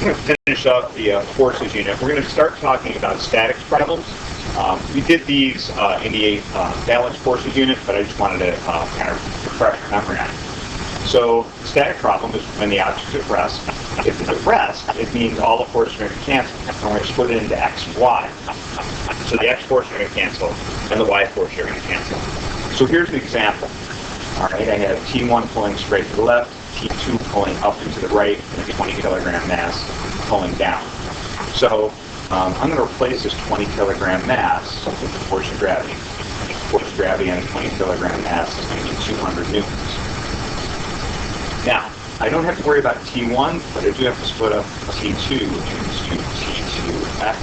going to finish up the forces unit. We're going to start talking about statics problems. We did these in the balanced forces unit, but I just wanted to kind of refresh your memory on it. So the static problem is when the object's at rest. If it's at rest, it means all the forces are going to cancel. And we're going to split it into x and y. So the x forces are going to cancel, and the y forces are going to cancel. So here's the example. All right, I have T1 pulling straight to the left, T2 pulling up and to the right, and a 20 kilogram mass pulling down. So I'm going to replace this 20 kilogram mass with the force of gravity. The force of gravity on a 20 kilogram mass is going to be 200 newtons. Now, I don't have to worry about T1, but I do have to split up T2 into T2x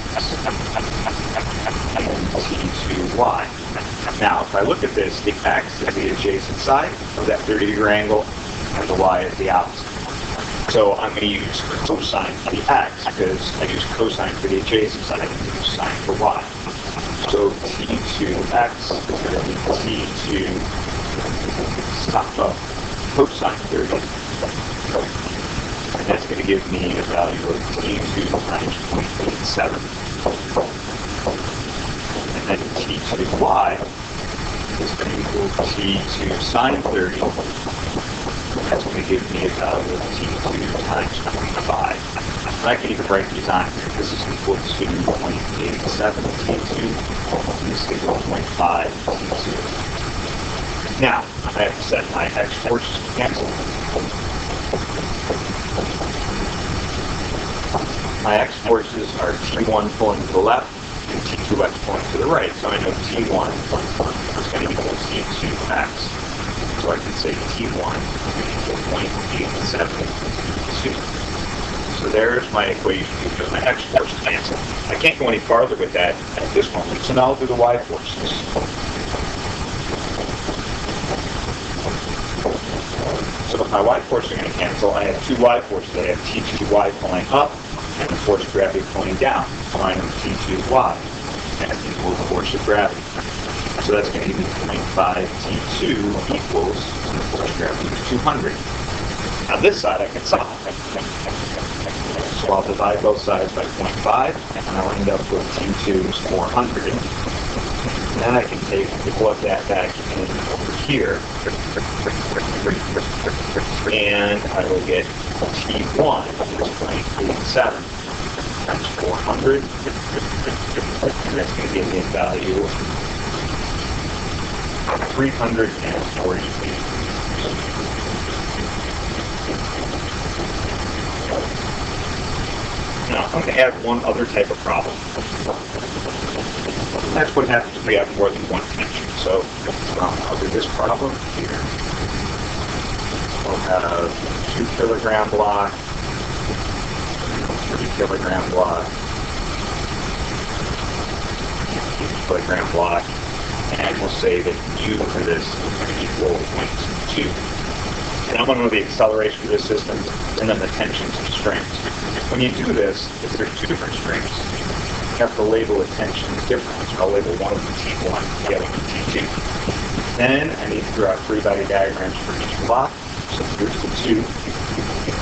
and T2y. Now, if I look at this, the x is the adjacent side of that 30-degree angle, and the y is the opposite. So I'm going to use cosine for the x because I use cosine for the adjacent side and use sine for y. So T2x is going to be T2 cosine 30. And that's going to give me a value of T2 times 0.87. And then T2y is going to equal T2 sine 30. That's going to give me a value of T2 times 0.5. And I can even write these on here. This is equal to 0.87 T2. And this is equal to 0.5 T2. Now, I have to set my x forces to cancel. My x forces are T1 pulling to the left and T2x pulling to the right. So I know T1 is going to equal T2x. So I can say T1 equals 0.87. So there's my equation because my x forces cancel. I can't go any farther with that at this moment. So now I'll do the y forces. So if my y forces are going to cancel, I have two y forces. I have T2y pulling up and the force of gravity pulling down. So I know T2y as equal to the force of gravity. So that's going to give me 0.5 T2 equals the force of gravity is 200. Now this side I can solve. So I'll divide both sides by 0.5 and I'll end up with T2 is 400. And then I can plug that back in over here. And I will get T1 is 0.87 times 400. And that's going to give me a value of 340 feet. Now, I'm going to add one other type of problem. That's what happens if we have more than one tension. So I'll do this problem here. We'll have a 2 kilogram block, 3 kilogram block, 8 kilogram block, and we'll say that U for this is going to equal 0.2. And I'm going to know the acceleration for this system and then the tensions of strings. When you do this, if there's two different strings, you have to label the tensions differently. So I'll label one of them T1, the other one T2. Then I need to draw 3-body diagrams for each block. So here's the 2. We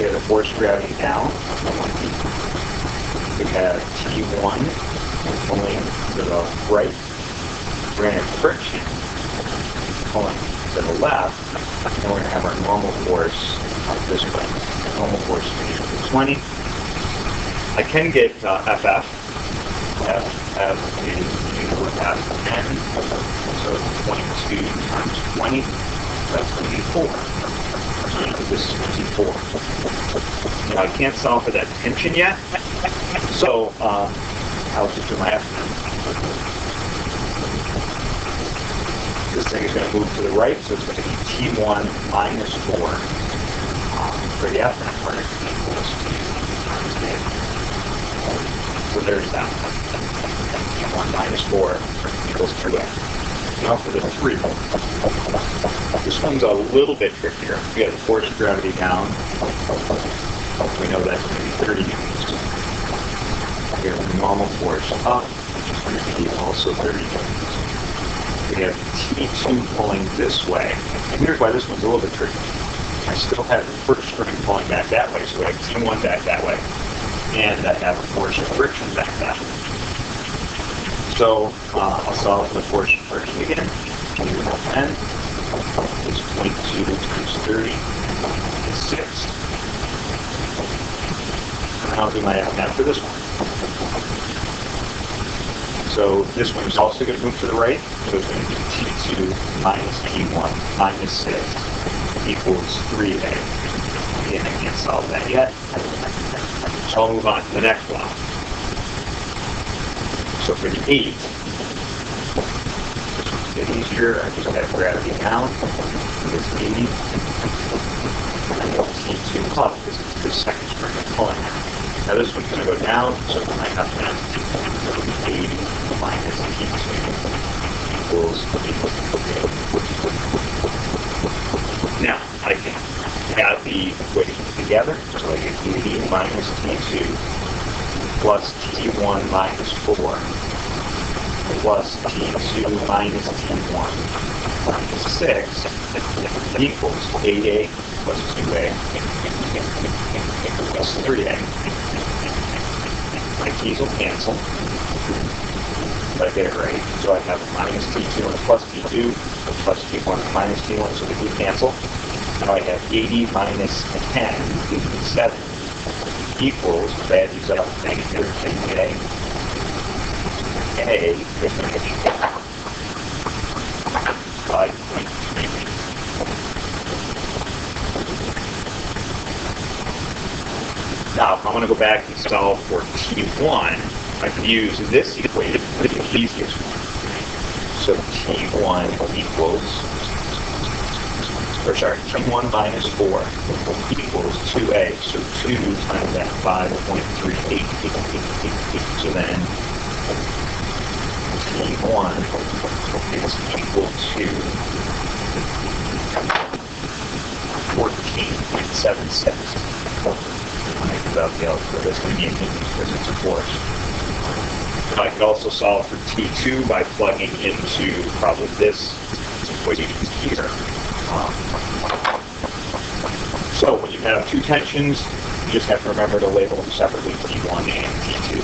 have the force of gravity down. We have T1 pulling to the right. We're going to have friction pulling to the left. And we're going to have our normal force this way. Normal force is equal to 20. I can get FF. FF is equal to Fn. So 22 times 20, that's going to be 4. So this is going to be 4. Now I can't solve for that tension yet, so I'll just do my Fn. This thing is going to move to the right, so it's going to be T1 minus 4 for the Fn part equals T times A. So there's that. T1 minus 4 equals 2A. Now for the 3. This one's a little bit trickier. We got the force of gravity down. We know that's going to be 30 newtons. We have the normal force up, which is going to be also 30 newtons. We have T2 pulling this way. And here's why this one's a little bit tricky. I still have the first string pulling back that way, so we have T1 back that way. and I have a force of friction back then. So I'll solve for the force of friction again. 2 over 10 is 0.2 times 30 is 6. And I'll do my F for this one. So this one is also going to move to the right. So it's going to be T2 minus T1 minus 6 equals 3A. Again, I can't solve that yet. So I'll move on to the next one. So for the 8, this one's get easier. I just have gravity down. It's 80. I go T2 up because it's the second spring I'm pulling. Now this one's going to go down, so I have to 80 minus T2 equals 8. Now I can add the equations together. So I get 80 minus T2 plus T1 minus 4 plus T2 minus T1 minus 6 equals 8A plus 2A plus 3A. My T's will cancel, but I get it right. So I have minus T2 and plus T2 plus T1 and minus T1, so they do cancel. Now I have 80 minus 10, 7, equals, values up, negative A. A, 5.3. Now, if I want to go back and solve for T1, I can use this equation, the easiest one. So T1 equals, T1 minus 4 equals 2A. So 2 times that 5.38. So then T1 is equal to 14.76. Without the algebra, that's going to be because it's a force. I could also solve for T2 by plugging into probably this equation here. So when you have two tensions, you just have to remember to label them separately, T1 and T2.